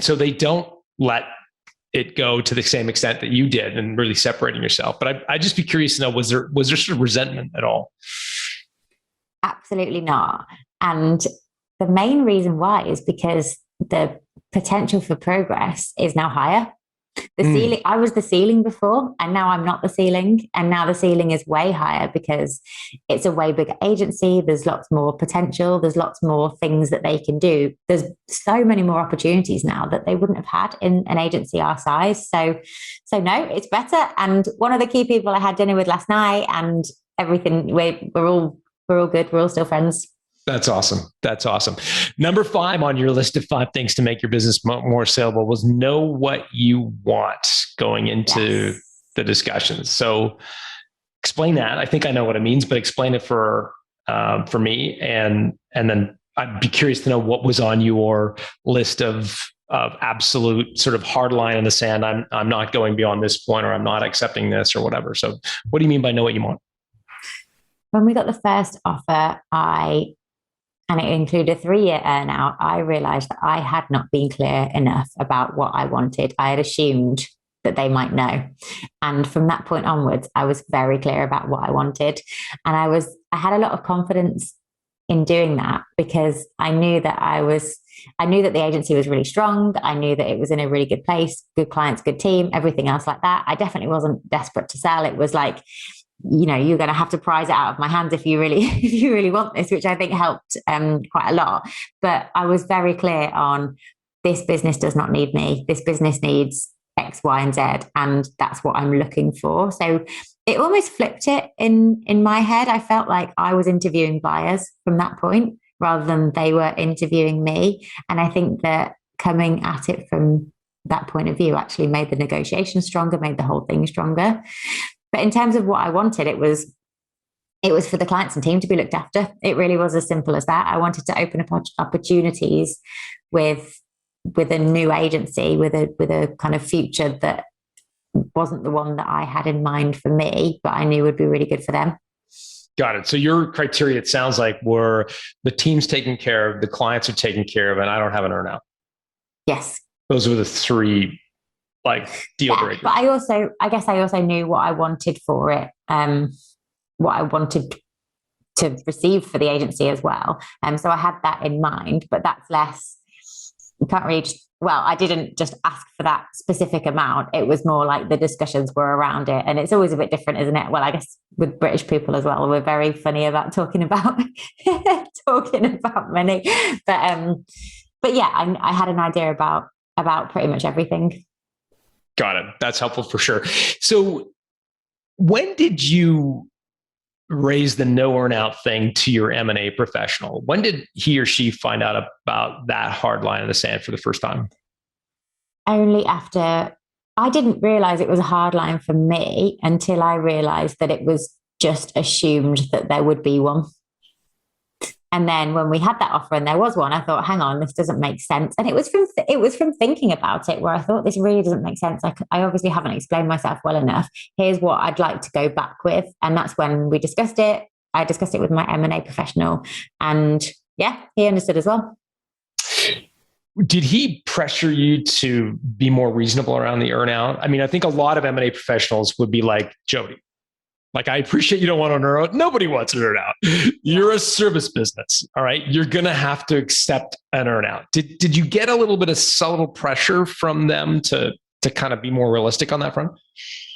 so they don't let it go to the same extent that you did, and really separating yourself. But I'd just be curious to know, was there sort of resentment at all? Absolutely not. And the main reason why is because the potential for progress is now higher. The ceiling, I was the ceiling before, and now I'm not the ceiling. And now the ceiling is way higher because it's a way bigger agency. There's lots more potential. There's lots more things that they can do. There's so many more opportunities now that they wouldn't have had in an agency our size. So no, it's better. And one of the key people I had dinner with last night, and everything, we're all good. We're all still friends. That's awesome. That's awesome. Number 5 on your list of 5 things to make your business more saleable was know what you want going into the discussions. So explain that. I think I know what it means, but explain it for me. And then I'd be curious to know what was on your list of absolute sort of hard line in the sand. I'm not going beyond this point, or I'm not accepting this, or whatever. So what do you mean by know what you want? When we got the first offer, and it included a 3-year earnout, I realized that I had not been clear enough about what I wanted. I had assumed that they might know. And from that point onwards, I was very clear about what I wanted. And I had a lot of confidence in doing that because I knew that the agency was really strong, that I knew that it was in a really good place, good clients, good team, everything else like that. I definitely wasn't desperate to sell. It was like, you're going to have to prize it out of my hands if you really want this, which I think helped quite a lot. But I was very clear on, this business does not need me. This business needs X, Y, and Z, and that's what I'm looking for. So it almost flipped it in my head. I felt like I was interviewing buyers from that point rather than they were interviewing me. And I think that coming at it from that point of view actually made the negotiation stronger, made the whole thing stronger. But in terms of what I wanted, it was for the clients and team to be looked after. It really was as simple as that. I wanted to open up opportunities with a new agency, with a kind of future that wasn't the one that I had in mind for me, but I knew would be really good for them. Got it. So your criteria, it sounds like, were the team's taken care of, the clients are taken care of, and I don't have an earnout. Yes. Those were the 3 deal breakers. But I guess I also knew what I wanted for it, what I wanted to receive for the agency as well. So I had that in mind, but that's less, you can't really, I didn't just ask for that specific amount. It was more like the discussions were around it. And it's always a bit different, isn't it? Well, I guess with British people as well, we're very funny about talking about money. But yeah, I had an idea about pretty much everything. Got it. That's helpful for sure. So when did you raise the no earnout thing to your M&A professional? When did he or she find out about that hard line in the sand for the first time? Only after. I didn't realize it was a hard line for me until I realized that it was just assumed that there would be one. And then when we had that offer and there was one, I thought, hang on, this doesn't make sense. And it was from thinking about it where I thought, this really doesn't make sense. I obviously haven't explained myself well enough. Here's what I'd like to go back with. And that's when we discussed it. I discussed it with my M&A professional, and yeah, he understood as well. Did he pressure you to be more reasonable around the earnout? I mean, I think a lot of M&A professionals would be like, Jodie, I appreciate you don't want an earnout. Nobody wants an earnout. You're a service business. All right. You're going to have to accept an earnout. Did you get a little bit of subtle pressure from them to kind of be more realistic on that front?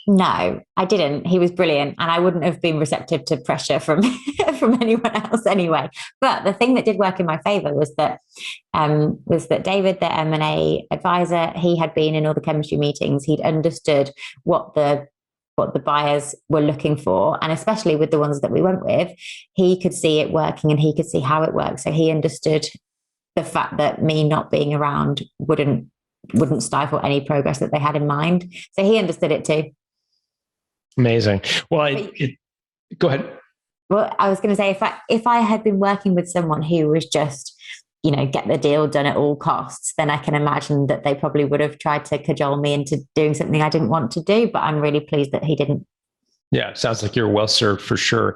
No, I didn't. He was brilliant, and I wouldn't have been receptive to pressure from anyone else anyway. But the thing that did work in my favor was that David, the M&A advisor, he had been in all the chemistry meetings. He'd understood what the buyers were looking for. And especially with the ones that we went with, he could see it working and he could see how it worked. So he understood the fact that me not being around wouldn't stifle any progress that they had in mind. So he understood it too. Amazing. Well, go ahead. Well, I was going to say, if I had been working with someone who was just, get the deal done at all costs, then I can imagine that they probably would have tried to cajole me into doing something I didn't want to do, but I'm really pleased that he didn't. Yeah, sounds like you're well served for sure.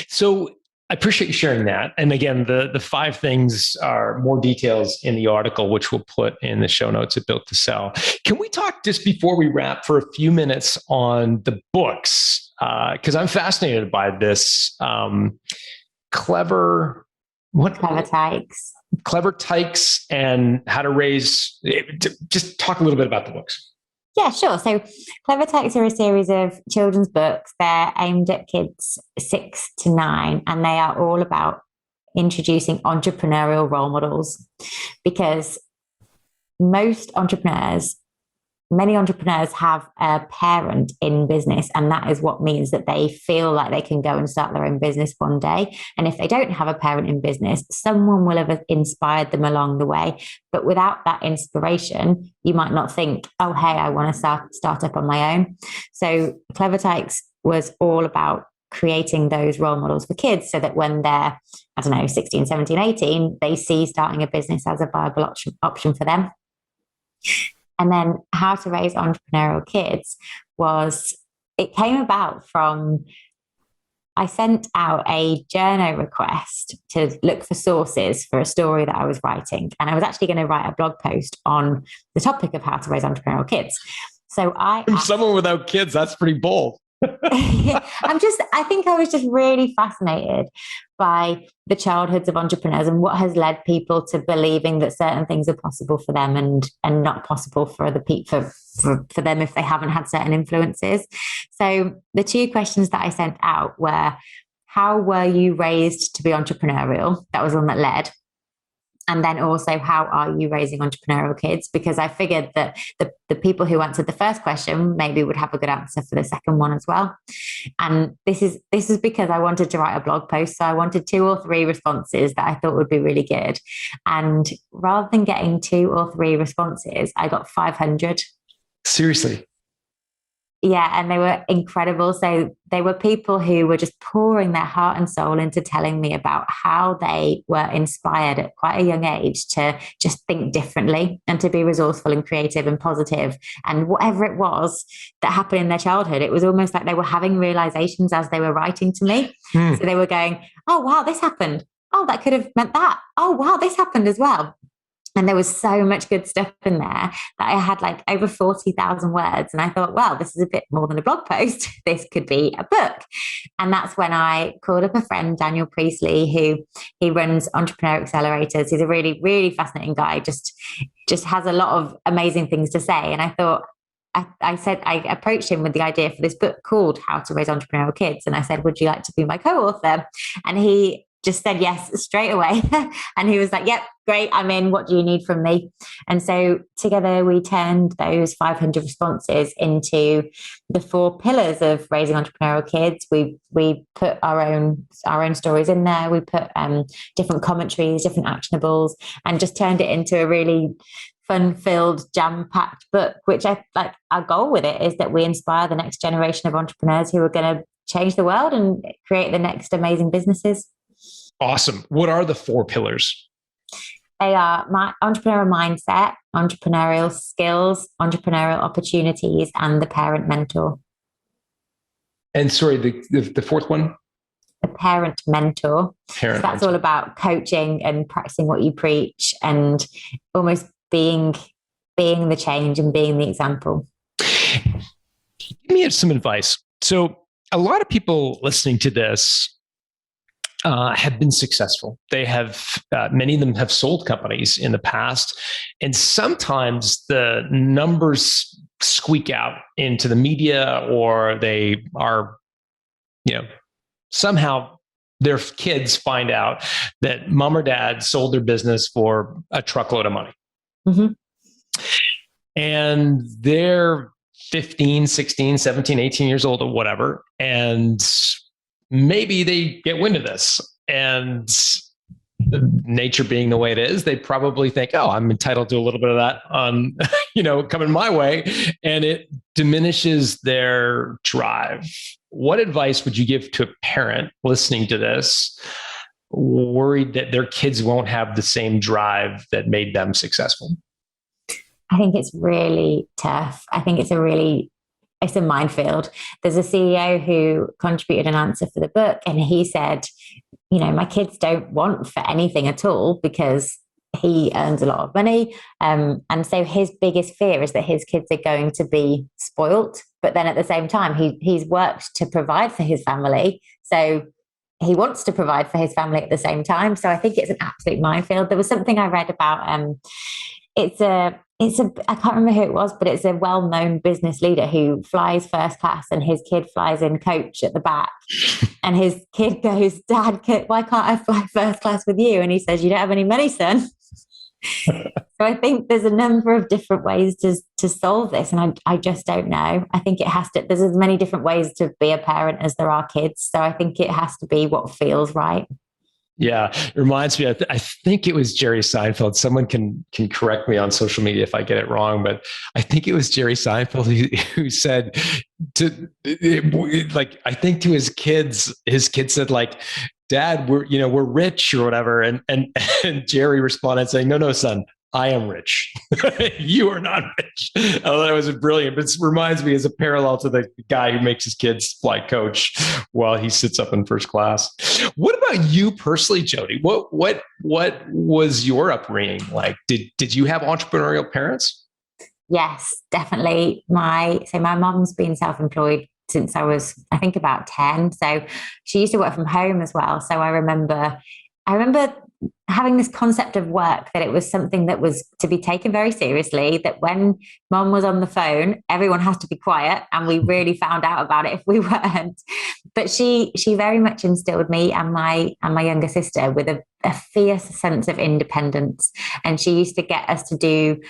So I appreciate you sharing that. And again, the 5 things are more details in the article, which we'll put in the show notes at Built to Sell. Can we talk just before we wrap for a few minutes on the books? Because I'm fascinated by this clever What? Clever Tykes. Clever Tykes and How to Raise. Just talk a little bit about the books. Yeah, sure. So Clever Tykes are a series of children's books. They're aimed at kids 6 to 9, and they are all about introducing entrepreneurial role models, because many entrepreneurs have a parent in business, and that is what means that they feel like they can go and start their own business one day. And if they don't have a parent in business, someone will have inspired them along the way. But without that inspiration, you might not think, oh, hey, I want to start up on my own. So Clever Tykes was all about creating those role models for kids, so that when they're, 16, 17, 18, they see starting a business as a viable option for them. And then How to Raise Entrepreneurial Kids it came about from, I sent out a journo request to look for sources for a story that I was writing. And I was actually going to write a blog post on the topic of how to raise entrepreneurial kids. So From someone without kids, that's pretty bold. I think I was just really fascinated by the childhoods of entrepreneurs and what has led people to believing that certain things are possible for them and not possible for other people, for them if they haven't had certain influences. So the 2 questions that I sent out were, how were you raised to be entrepreneurial? That was one that led. And then also, how are you raising entrepreneurial kids? Because I figured that the people who answered the first question maybe would have a good answer for the second one as well. And this is because I wanted to write a blog post. So I wanted 2 or 3 responses that I thought would be really good. And rather than getting 2 or 3 responses, I got 500. Seriously? Yeah, and they were incredible. So they were people who were just pouring their heart and soul into telling me about how they were inspired at quite a young age to just think differently and to be resourceful and creative and positive. And whatever it was that happened in their childhood, it was almost like they were having realizations as they were writing to me. So they were going, oh, wow, this happened. Oh, that could have meant that. Oh, wow, this happened as well. And there was so much good stuff in there that I had like over 40,000 words. And I thought, well, this is a bit more than a blog post. This could be a book. And that's when I called up a friend, Daniel Priestley, he runs Entrepreneur Accelerators. He's a really, really fascinating guy, just has a lot of amazing things to say. And I thought, I approached him with the idea for this book called How to Raise Entrepreneurial Kids. And I said, would you like to be my co-author? And he just said yes straight away. And he was like, yep, great, I'm in. What do you need from me? And so together we turned those 500 responses into the 4 pillars of raising entrepreneurial kids. We put our own stories in there. We put different commentaries, different actionables, and just turned it into a really fun-filled, jam-packed book, which our goal with it is that we inspire the next generation of entrepreneurs who are going to change the world and create the next amazing businesses. Awesome. What are the 4 pillars? They are my entrepreneurial mindset, entrepreneurial skills, entrepreneurial opportunities, and the parent mentor. And sorry, the 4th one? The parent mentor. Parent so that's mentor. all about coaching and practicing what you preach and almost being the change and being the example. Give me some advice. So a lot of people listening to this have been successful. They have, many of them have sold companies in the past. And sometimes the numbers squeak out into the media, or they are, somehow their kids find out that mom or dad sold their business for a truckload of money. Mm-hmm. And they're 15, 16, 17, 18 years old or whatever. And maybe they get wind of this, and nature being the way it is, they probably think, oh, I'm entitled to a little bit of that on, coming my way. And it diminishes their drive. What advice would you give to a parent listening to this, worried that their kids won't have the same drive that made them successful? I think it's really tough. I think it's a minefield. There's a CEO who contributed an answer for the book, and he said, my kids don't want for anything at all because he earns a lot of money. And so his biggest fear is that his kids are going to be spoilt. But then at the same time, he's worked to provide for his family. So he wants to provide for his family at the same time. So I think it's an absolute minefield. There was something I read about, I can't remember who it was, but it's a well-known business leader who flies first class and his kid flies in coach at the back. And his kid goes, "Dad, why can't I fly first class with you?" And he says, "You don't have any money, son." So I think there's a number of different ways to solve this. And I just don't know. I think there's as many different ways to be a parent as there are kids. So I think it has to be what feels right. Yeah, it reminds me. I think it was Jerry Seinfeld. Someone can correct me on social media if I get it wrong, but I think it was Jerry Seinfeld who said I think to his kids said like, "Dad, we're rich," or whatever, and Jerry responded saying, "No, son, I am rich. You are not rich." Oh, that was brilliant. But it reminds me as a parallel to the guy who makes his kids fly coach while he sits up in first class. What about you personally, Jodie? What was your upbringing like? Did you have entrepreneurial parents? Yes, definitely. My mom's been self-employed since I was, I think, about 10. So she used to work from home as well. So I remember having this concept of work, that it was something that was to be taken very seriously, that when mom was on the phone, everyone has to be quiet. And we really found out about it if we weren't. But she very much instilled me and my younger sister with a fierce sense of independence. And she used to get us to do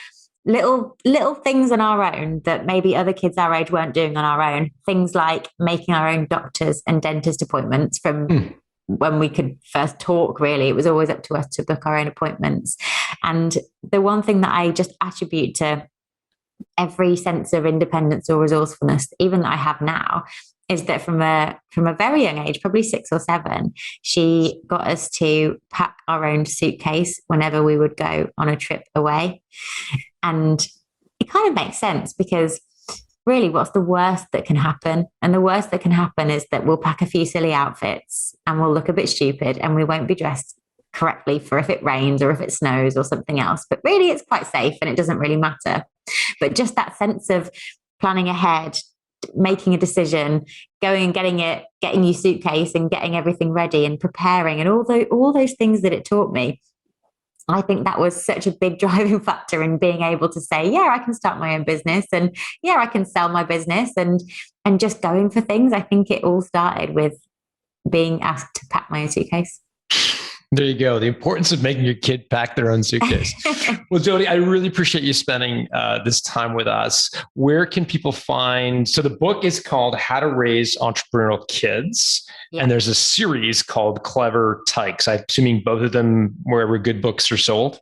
little things on our own that maybe other kids our age weren't doing on our own. Things like making our own doctors and dentist appointments from when we could first talk, really. It was always up to us to book our own appointments. And the one thing that I just attribute to every sense of independence or resourcefulness, even that I have now, is that from a very young age, probably 6 or 7, she got us to pack our own suitcase whenever we would go on a trip away. And it kind of makes sense, because really, what's the worst that can happen? And the worst that can happen is that we'll pack a few silly outfits and we'll look a bit stupid and we won't be dressed correctly for if it rains or if it snows or something else. But really, it's quite safe and it doesn't really matter. But just that sense of planning ahead, making a decision, going and getting your suitcase and getting everything ready and preparing, and all those things that it taught me, I think that was such a big driving factor in being able to say, yeah, I can start my own business, and yeah, I can sell my business, and just going for things. I think it all started with being asked to pack my own suitcase. There you go. The importance of making your kid pack their own suitcase. Well, Jodie, I really appreciate you spending this time with us. Where can people find? So the book is called How to Raise Entrepreneurial Kids. Yeah. And there's a series called Clever Tykes. I'm assuming both of them wherever good books are sold.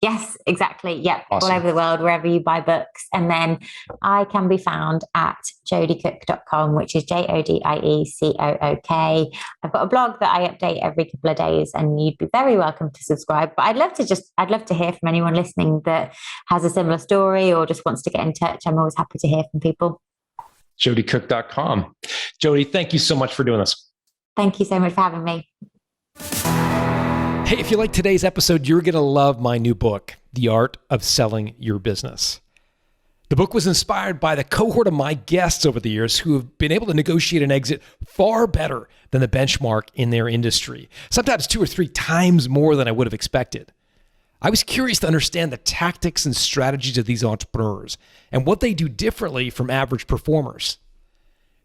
Yes, exactly. Yep. Awesome. All over the world, wherever you buy books. And then I can be found at jodiecook.com, which is JODIECOOK. I've got a blog that I update every couple of days, and you'd be very welcome to subscribe. But I'd love to hear from anyone listening that has a similar story or just wants to get in touch. I'm always happy to hear from people. jodiecook.com. Jodie, thank you so much for doing this. Thank you so much for having me. Hey, if you like today's episode, you're going to love my new book, The Art of Selling Your Business. The book was inspired by the cohort of my guests over the years who have been able to negotiate an exit far better than the benchmark in their industry, sometimes 2 or 3 times more than I would have expected. I was curious to understand the tactics and strategies of these entrepreneurs and what they do differently from average performers.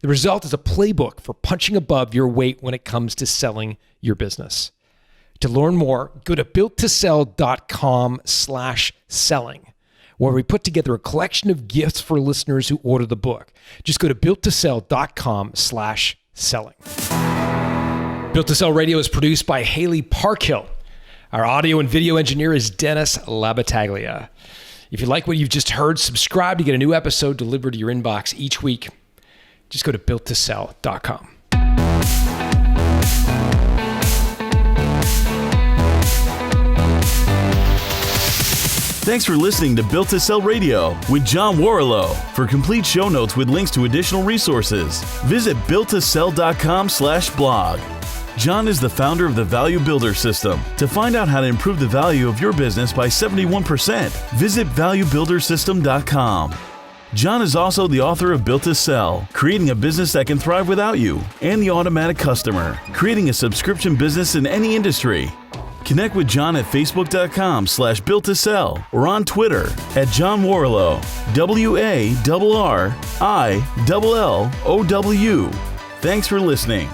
The result is a playbook for punching above your weight when it comes to selling your business. To learn more, go to builttosell.com/selling, where we put together a collection of gifts for listeners who order the book. Just go to builttosell.com/selling. Built to Sell Radio is produced by Haley Parkhill. Our audio and video engineer is Dennis Labataglia. If you like what you've just heard, subscribe to get a new episode delivered to your inbox each week. Just go to builttosell.com. Thanks for listening to Built to Sell Radio with John Warrillow. For complete show notes with links to additional resources, visit builttosell.com/blog. John is the founder of the Value Builder System. To find out how to improve the value of your business by 71%, visit valuebuildersystem.com. John is also the author of Built to Sell, Creating a Business That Can Thrive Without You, and The Automatic Customer, Creating a Subscription Business in Any Industry. Connect with John at facebook.com/built-to-sell or on Twitter at John Warrillow, 𝙬𝙊𝙐𝙇𝙊𝙁𝙊𝙀𝙊𝙀𝙊𝙀. Thanks for listening.